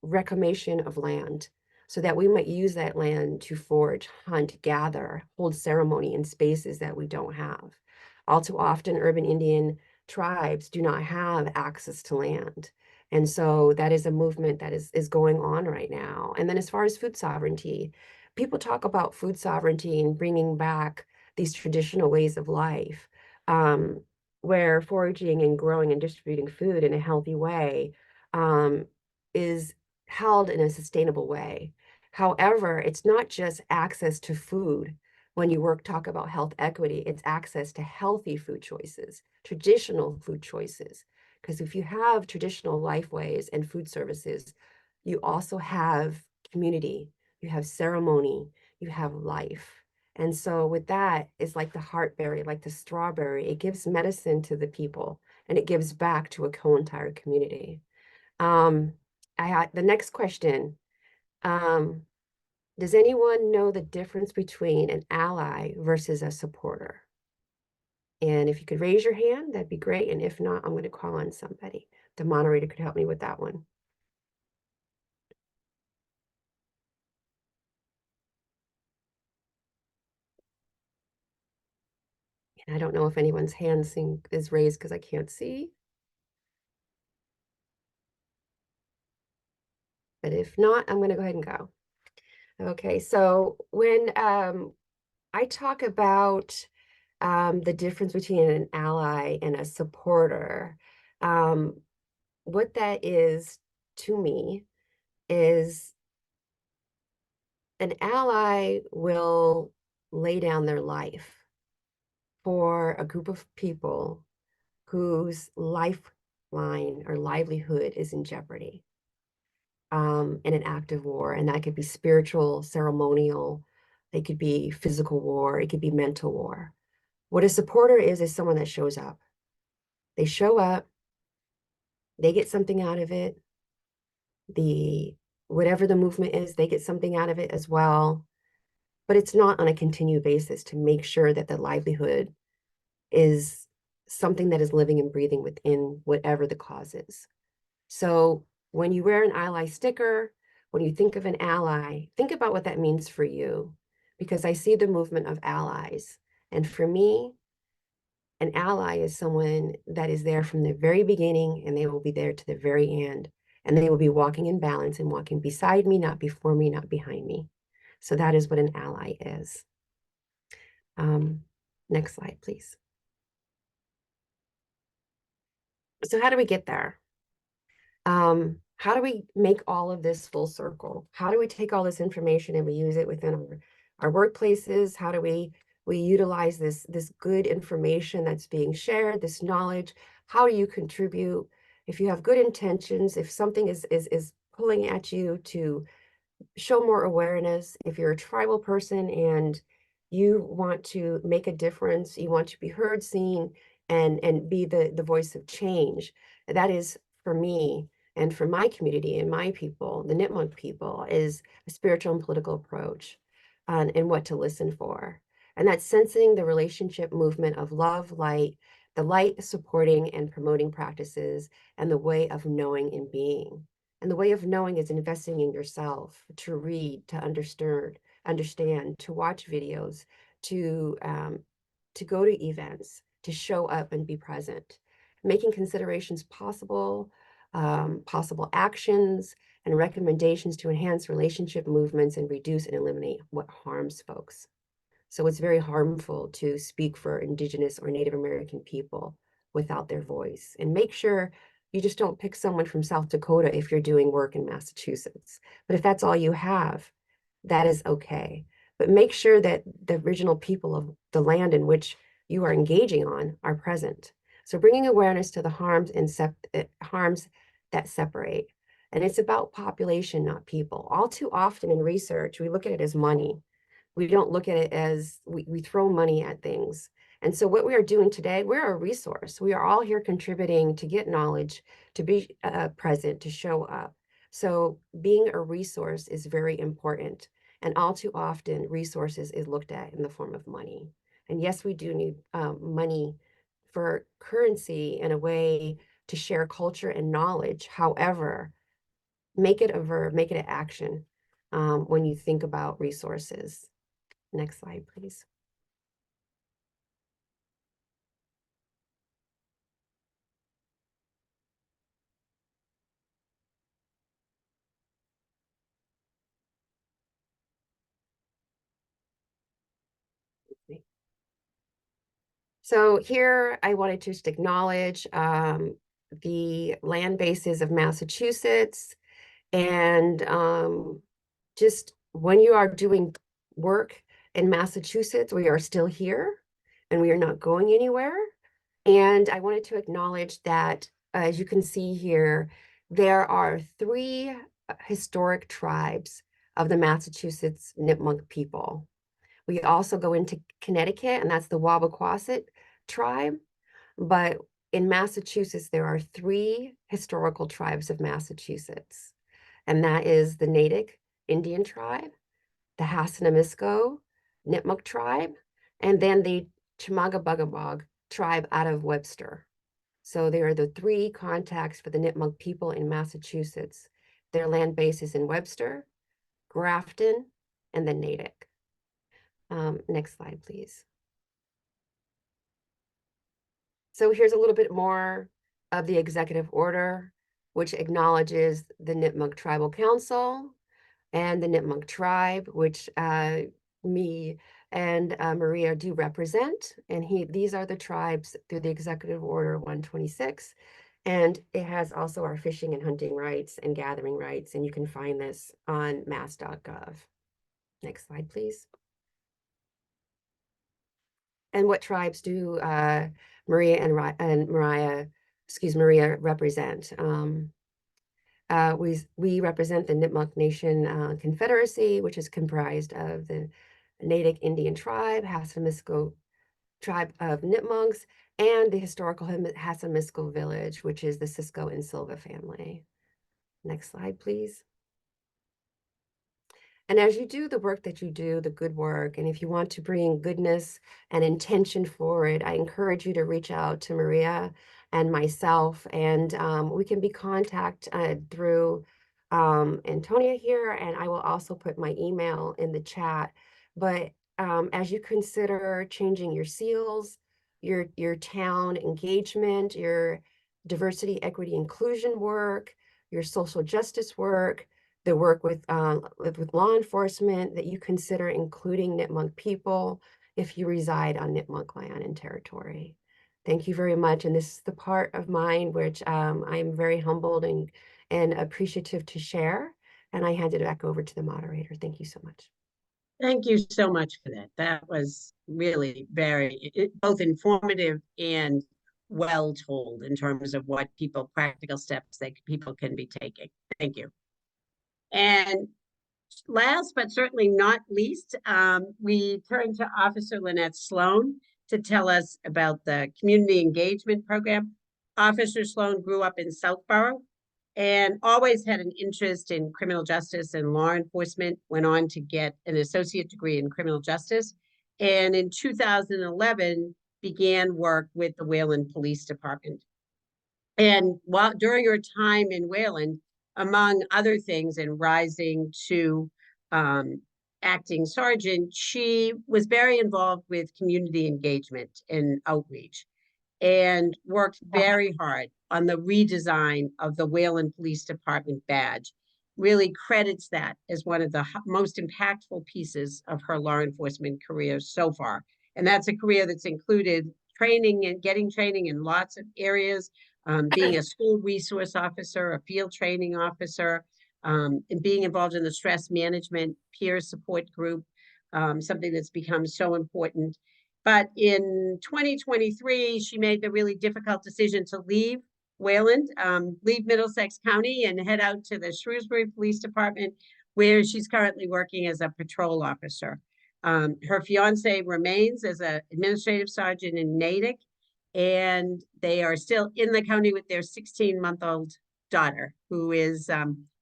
reclamation of land, so that we might use that land to forage, hunt, gather, hold ceremony in spaces that we don't have. All too often, urban Indian tribes do not have access to land. And so that is a movement that is going on right now. And then as far as food sovereignty, people talk about food sovereignty and bringing back these traditional ways of life, where foraging and growing and distributing food in a healthy way is held in a sustainable way. However, it's not just access to food. When you talk about health equity, it's access to healthy food choices, traditional food choices. Because if you have traditional lifeways and food services, you also have community, you have ceremony, you have life. And so with that, it's like the heartberry, like the strawberry. It gives medicine to the people, and it gives back to a whole entire community. The next question, does anyone know the difference between an ally versus a supporter? And if you could raise your hand, that'd be great. And if not, I'm going to call on somebody. The moderator could help me with that one. And I don't know if anyone's hand is raised because I can't see. But if not, I'm going to go ahead and go. Okay, so when I talk about the difference between an ally and a supporter, what that is to me is an ally will lay down their life for a group of people whose lifeline or livelihood is in jeopardy in an act of war. And that could be spiritual, ceremonial, it could be physical war, it could be mental war. What a supporter is someone that shows up. They show up, they get something out of it. Whatever the movement is, they get something out of it as well. But it's not on a continued basis to make sure that the livelihood is something that is living and breathing within whatever the cause is. So when you wear an ally sticker, when you think of an ally, think about what that means for you, because I see the movement of allies. And for me, an ally is someone that is there from the very beginning, and they will be there to the very end. And they will be walking in balance and walking beside me, not before me, not behind me. So that is what an ally is. Next slide, please. So how do we get there? How do we make all of this full circle? How do we take all this information and we use it within our workplaces? How do we utilize this good information that's being shared, this knowledge? How do you contribute? If you have good intentions, if something is pulling at you to show more awareness, if you're a tribal person and you want to make a difference, you want to be heard, seen, and be the voice of change, that is for me and for my community and my people, the Nipmuc people, is a spiritual and political approach and what to listen for. And that's sensing the relationship movement of love, light, the light supporting and promoting practices, and the way of knowing and being. And the way of knowing is investing in yourself, to read, to understand, to watch videos, to go to events, to show up and be present, making considerations possible, possible actions and recommendations to enhance relationship movements and reduce and eliminate what harms folks. So it's very harmful to speak for Indigenous or Native American people without their voice. And make sure you just don't pick someone from South Dakota if you're doing work in Massachusetts. But if that's all you have, that is okay. But make sure that the original people of the land in which you are engaging on are present. So bringing awareness to the harms and harms that separate. And it's about population, not people. All too often in research, we look at it as money. We don't look at it as we throw money at things. And so what we are doing today, we're a resource. We are all here contributing to get knowledge, to be present, to show up. So being a resource is very important. And all too often, resources is looked at in the form of money. And yes, we do need money for currency in a way to share culture and knowledge. However, make it a verb, make it an action when you think about resources. Next slide, please. So here I wanted to just acknowledge the land bases of Massachusetts, and just when you are doing work in Massachusetts, we are still here and we are not going anywhere. And I wanted to acknowledge that, as you can see here, there are 3 historic tribes of the Massachusetts Nipmuc people. We also go into Connecticut, and that's the Wabauquoset tribe. But in Massachusetts, there are 3 historical tribes of Massachusetts, and that is the Natick Indian tribe, the Hassanamisco Nipmuc tribe, and then the Chimagabugabog tribe out of Webster. So there are the 3 contacts for the Nipmuc people in Massachusetts. Their land base is in Webster, Grafton, and then Natick. Next slide, please. So here's a little bit more of the executive order, which acknowledges the Nipmuc Tribal Council and the Nipmuc tribe, which me and Maria do represent. And these are the tribes through the Executive Order 126. And it has also our fishing and hunting rights and gathering rights. And you can find this on mass.gov. Next slide, please. And what tribes do Maria and Mariah, Maria represent? We represent the Nipmuc Nation Confederacy, which is comprised of the Natick Indian tribe, Hassanamisco tribe of Nipmunks, and the historical Hassanamisco village, which is the Cisco and Silva family. Next slide, please. And as you do the work that you do, the good work, and if you want to bring goodness and intention forward, I encourage you to reach out to Maria and myself, and we can be contacted through Antonia here, and I will also put my email in the chat. But as you consider changing your seals, your town engagement, your diversity, equity, inclusion work, your social justice work, the work with law enforcement, that you consider including Nipmuc people if you reside on Nipmuc land and territory. Thank you very much. And this is the part of mine which I'm very humbled and appreciative to share. And I hand it back over to the moderator. Thank you so much. Thank you so much for that. That was really very, both informative and well told in terms of what practical steps that people can be taking. Thank you. And last but certainly not least, we turn to Officer Lynette Sloan to tell us about the community engagement program. Officer Sloan grew up in Southborough and always had an interest in criminal justice and law enforcement, went on to get an associate degree in criminal justice, and in 2011 began work with the Wayland Police Department. And during her time in Wayland, among other things, and rising to acting sergeant, she was very involved with community engagement and outreach, and worked very hard on the redesign of the Wayland Police Department badge. Really credits that as one of the most impactful pieces of her law enforcement career so far. And that's a career that's included training and getting training in lots of areas, being a school resource officer, a field training officer, and being involved in the stress management peer support group, something that's become so important. But in 2023, she made the really difficult decision to leave Wayland, leave Middlesex County and head out to the Shrewsbury Police Department, where she's currently working as a patrol officer. Her fiance remains as an administrative sergeant in Natick, and they are still in the county with their 16-month-old daughter, who is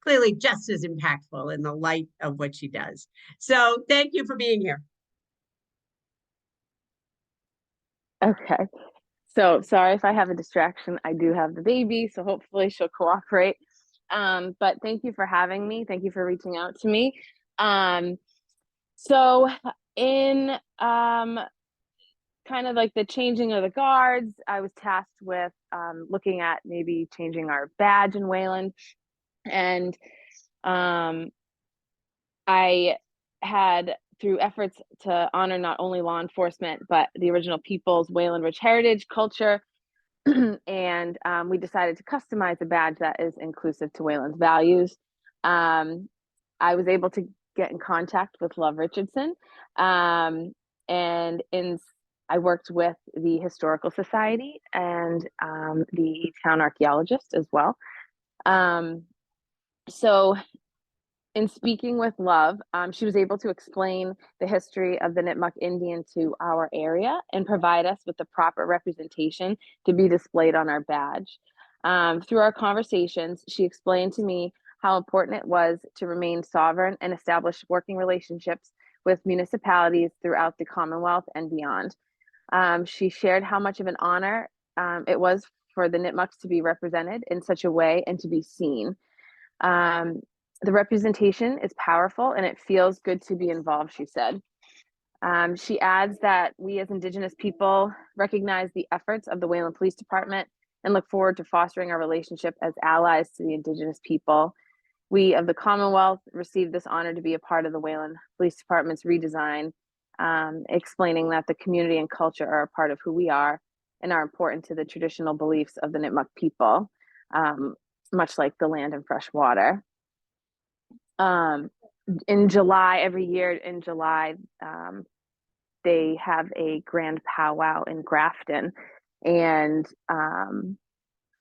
clearly just as impactful in the light of what she does. So thank you for being here. Okay. So sorry if I have a distraction. I do have the baby, so hopefully she'll cooperate. But thank you for having me. Thank you for reaching out to me. So in kind of like the changing of the guards, I was tasked with looking at maybe changing our badge in Wayland. And I had, through efforts to honor not only law enforcement, but the original people's Wayland rich heritage, culture, and we decided to customize a badge that is inclusive to Wayland's values. I was able to get in contact with Love Richardson, and I worked with the Historical Society and the town archaeologist as well. So in speaking with Love, she was able to explain the history of the Nipmuc Indian to our area and provide us with the proper representation to be displayed on our badge. Through our conversations, she explained to me how important it was to remain sovereign and establish working relationships with municipalities throughout the Commonwealth and beyond. She shared how much of an honor it was for the Nipmucs to be represented in such a way and to be seen. The representation is powerful and it feels good to be involved, she said. She adds that we as Indigenous people recognize the efforts of the Wayland Police Department and look forward to fostering our relationship as allies to the Indigenous people. We of the Commonwealth received this honor to be a part of the Wayland Police Department's redesign, explaining that the community and culture are a part of who we are and are important to the traditional beliefs of the Nipmuc people, much like the land and fresh water. In July, every year in July, they have a grand powwow in Grafton, and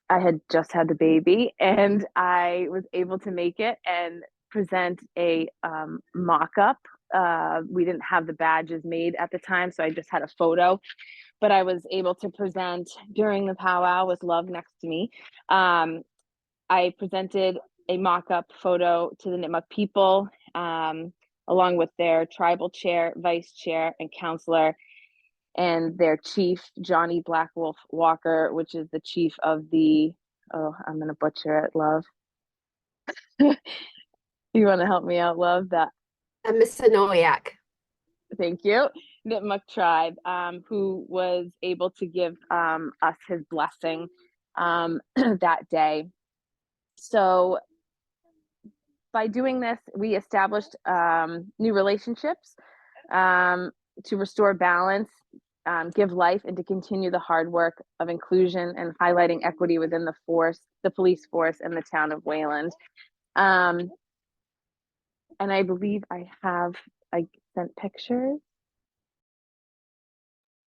I had just had the baby and I was able to make it and present a mock-up. We didn't have the badges made at the time, so I just had a photo, but I was able to present during the powwow with Love next to me. I presented a mock-up photo to the Nipmuc people, along with their tribal chair, vice chair, and counselor, and their chief, Johnny Black Wolf Walker, which is the chief of the, oh, I'm gonna butcher it, Love. You wanna help me out, Love? That Missinoyak. Thank you. Nipmuc tribe, who was able to give us his blessing that day. So by doing this, we established new relationships to restore balance, give life, and to continue the hard work of inclusion and highlighting equity within the force, the police force, and the town of Wayland. And I believe I sent pictures.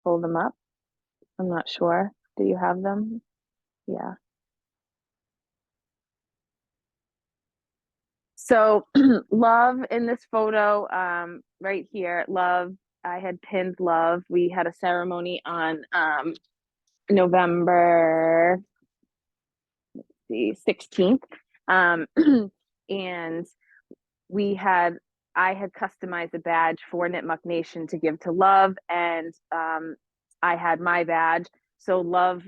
Pull them up. I'm not sure. Do you have them? Yeah. So Love in this photo, right here, Love, I had pinned Love. We had a ceremony on November the 16th. And I had customized a badge for Nipmuc Nation to give to Love, and I had my badge. So Love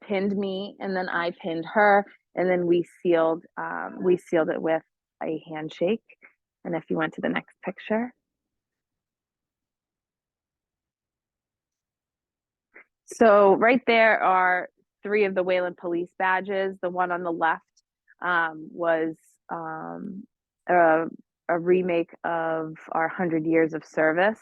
pinned me, and then I pinned her, and then we sealed it with a handshake. And if you went to the next picture. So right there are 3 of the Wayland police badges. The one on the left was a remake of our 100 years of service.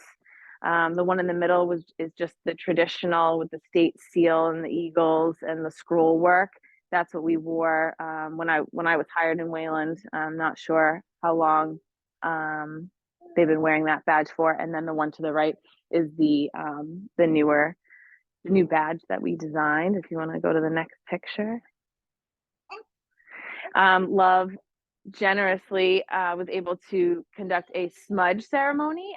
The one in the middle is just the traditional with the state seal and the eagles and the scroll work. That's what we wore when I was hired in Wayland. I'm not sure how long they've been wearing that badge for. And then the one to the right is the new badge that we designed. If you want to go to the next picture. Love generously was able to conduct a smudge ceremony,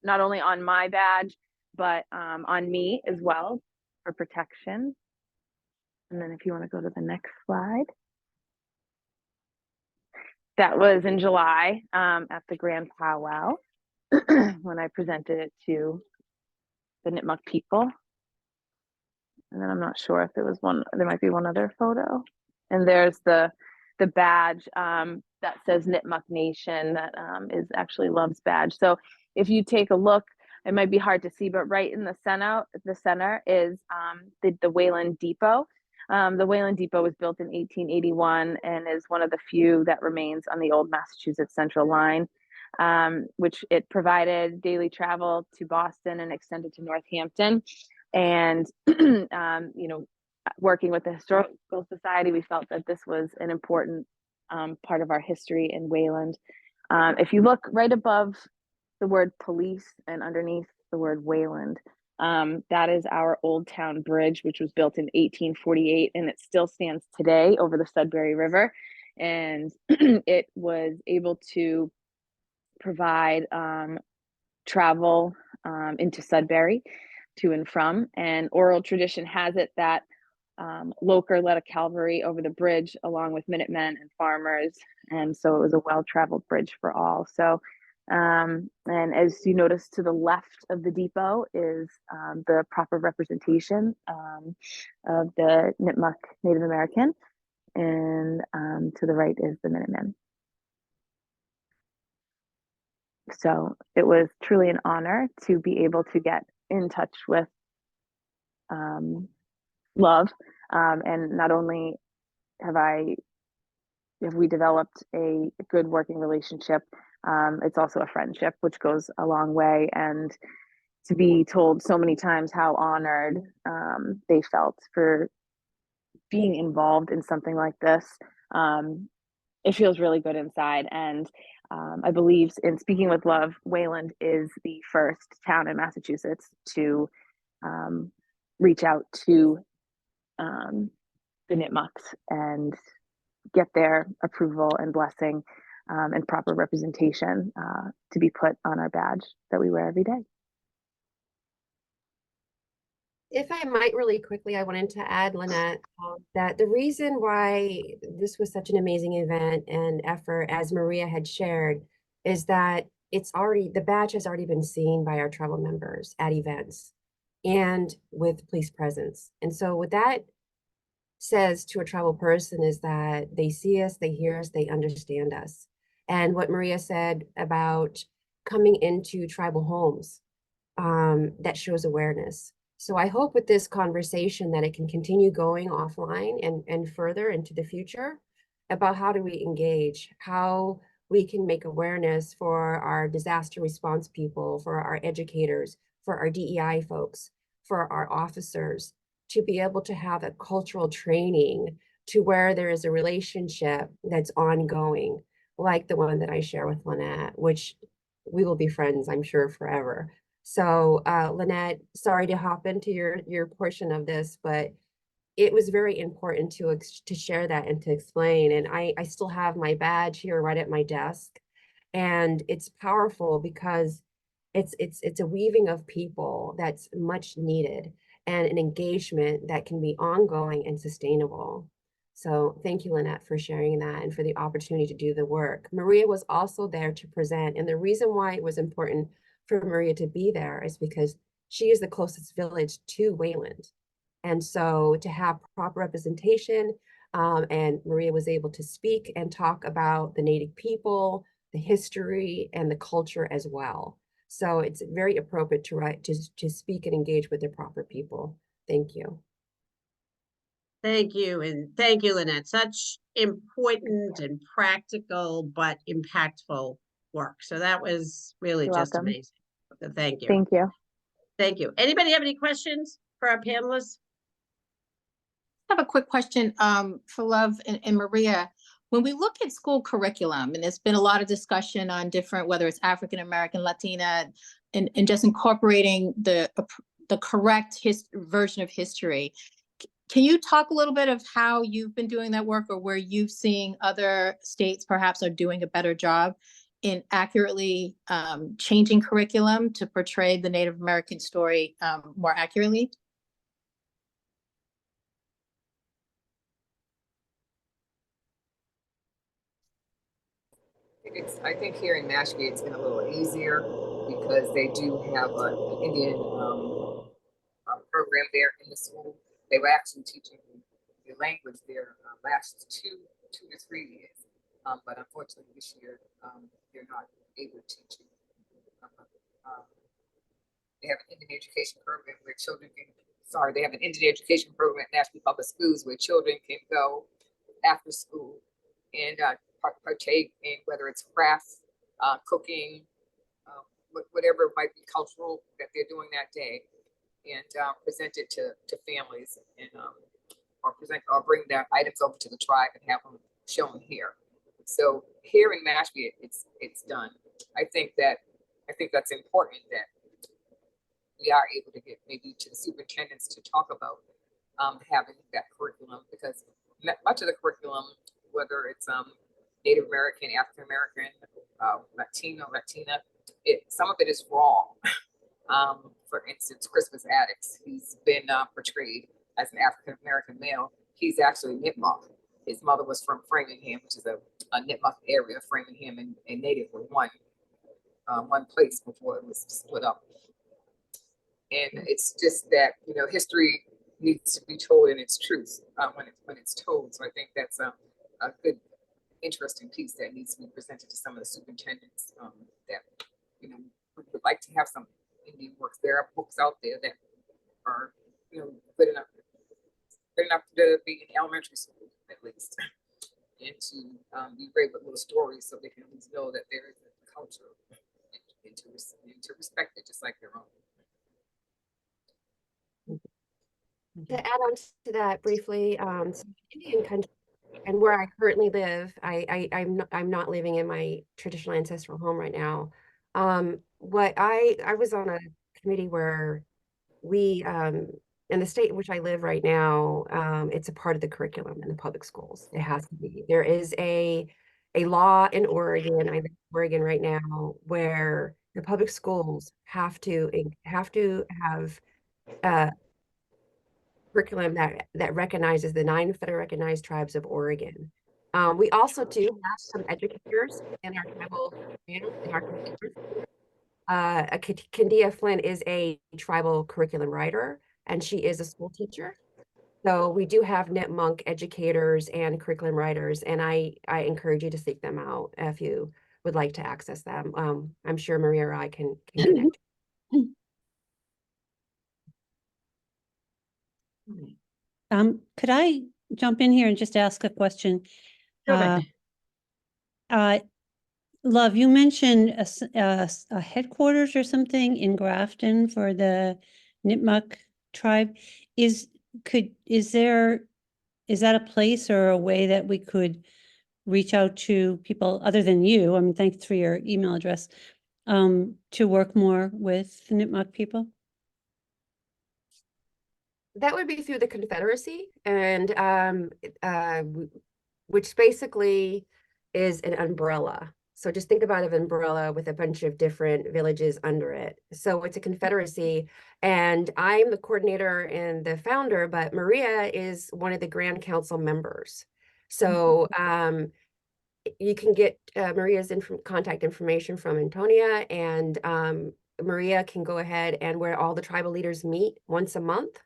not only on my badge, but on me as well for protection. And then if you want to go to the next slide. That was in July at the Grand Powwow when I presented it to the Nipmuc people. And then I'm not sure if there might be one other photo. And there's the badge that says Nipmuc Nation that is actually Love's badge. So if you take a look, it might be hard to see, but right in the center is the Wayland Depot. The Wayland Depot was built in 1881 and is one of the few that remains on the old Massachusetts Central line, which it provided daily travel to Boston and extended to Northampton. And, working with the Historical Society, we felt that this was an important part of our history in Wayland. If you look right above the word police and underneath the word Wayland, that is our Old Town Bridge, which was built in 1848, and it still stands today over the Sudbury River. And it was able to provide travel into Sudbury to and from. And oral tradition has it that Loker led a cavalry over the bridge along with Minutemen and farmers. And so it was a well-traveled bridge for all. So, and as you notice to the left of the depot is the proper representation of the Nipmuc Native American. And to the right is the Minutemen. So it was truly an honor to be able to get in touch with Love, and not only have we developed a good working relationship, it's also a friendship, which goes a long way. And to be told so many times how honored they felt for being involved in something like this, it feels really good inside. And I believe, in speaking with Love, Wayland is the first town in Massachusetts to reach out to the Nipmucs and get their approval and blessing and proper representation to be put on our badge that we wear every day. If I might really quickly, I wanted to add, Lynette, that the reason why this was such an amazing event and effort, as Maria had shared, is that the badge has already been seen by our travel members at events and with police presence. And so what that says to a travel person is that they see us, they hear us, they understand us. And what Maria said about coming into tribal homes, that shows awareness. So I hope with this conversation that it can continue going offline and further into the future about how do we engage, how we can make awareness for our disaster response people, for our educators, for our DEI folks, for our officers, to be able to have a cultural training to where there is a relationship that's ongoing, like the one that I share with Lynette, which we will be friends, I'm sure, forever. So Lynette, sorry to hop into your portion of this, but it was very important to share that and to explain. And I still have my badge here right at my desk. And it's powerful because it's a weaving of people that's much needed and an engagement that can be ongoing and sustainable. So thank you, Lynette, for sharing that and for the opportunity to do the work. Maria was also there to present. And the reason why it was important for Maria to be there is because she is the closest village to Wayland. And so to have proper representation, and Maria was able to speak and talk about the Native people, the history, and the culture as well. So it's very appropriate to speak and engage with the proper people. Thank you. Thank you, and thank you, Lynette. Such important and practical but impactful work. So that was really You're just welcome. amazing. So thank you. Thank you. Thank you. Anybody have any questions for our panelists? I have a quick question for Love and Maria. When we look at school curriculum, and there's been a lot of discussion on different, whether it's African American, Latina, and just incorporating the correct version of history. Can you talk a little bit of how you've been doing that work, or where you've seen other states perhaps are doing a better job in accurately changing curriculum to portray the Native American story more accurately? I think here in Nashville, it's been a little easier because they do have an Indian program there in the school. They were actually teaching the language there last two to 3 years. But unfortunately this year, they're not able to teach it. They have an Indian education program where children can, they have an Indian education program at Nashville Public Schools where children can go after school and partake in whether it's crafts, cooking, whatever might be cultural that they're doing that day, and present it to families, and or bring their items over to the tribe and have them shown here. So here in Nashville, it's done. I think that's important that we are able to get maybe to the superintendents to talk about having that curriculum, because much of the curriculum, whether it's Native American, African American, Latino, Latina, some of it is wrong. For instance, Crispus Attucks, he's been portrayed as an African American male. He's actually Nipmuc. His mother was from Framingham, which is a Nipmuc area. Framingham and Native were one place before it was split up. And it's just that, history needs to be told in its truth when it's told. So I think that's a good, interesting piece that needs to be presented to some of the superintendents that, would like to have some Indian works. There are books out there that are, good enough to be in elementary school, at least, and to be great with little stories so they can at least know that there is a culture and to respect it just like their own. To add on to that briefly, so Indian country and where I currently live, I'm not living in my traditional ancestral home right now. What I was on a committee where we in the state in which I live right now, it's a part of the curriculum in the public schools. It has to be. There is a law in Oregon, I live in Oregon right now, where the public schools have to have curriculum that recognizes the 9 federally recognized tribes of Oregon. We also do have some educators in our tribal Candia Flynn is a tribal curriculum writer, and she is a school teacher. So we do have Nipmuc educators and curriculum writers, and I encourage you to seek them out if you would like to access them. I'm sure Maria or I can connect. Could I jump in here and just ask a question? Sure. Love, you mentioned a headquarters or something in Grafton for the Nipmuc tribe. Is that a place or a way that we could reach out to people other than you? I mean, thanks for your email address, to work more with the Nipmuc people? That would be through the Confederacy and which basically is an umbrella. So just think about an umbrella with a bunch of different villages under it. So it's a confederacy, and I'm the coordinator and the founder, but Maria is one of the Grand Council members. So you can get Maria's contact information from Antonia, and Maria can go ahead and where all the tribal leaders meet once a month,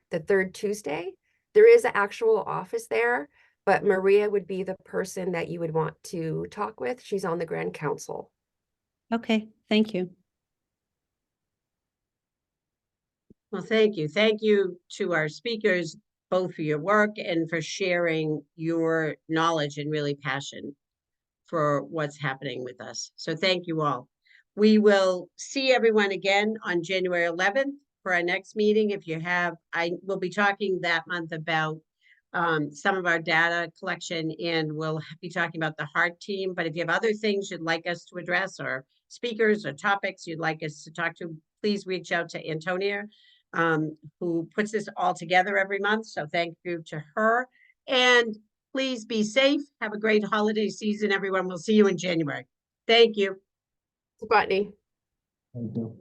the third Tuesday. There is an actual office there, but Maria would be the person that you would want to talk with. She's on the Grand Council. Okay, thank you. Well, thank you. Thank you to our speakers, both for your work and for sharing your knowledge and really passion for what's happening with us. So thank you all. We will see everyone again on January 11th for our next meeting. If you have, I will be talking that month about some of our data collection, and we'll be talking about the HEART team. But if you have other things you'd like us to address, or speakers or topics you'd like us to talk to, please reach out to Antonia, who puts this all together every month. So thank you to her. And please be safe. Have a great holiday season, everyone. We'll see you in January. Thank you. Botany. Thank you.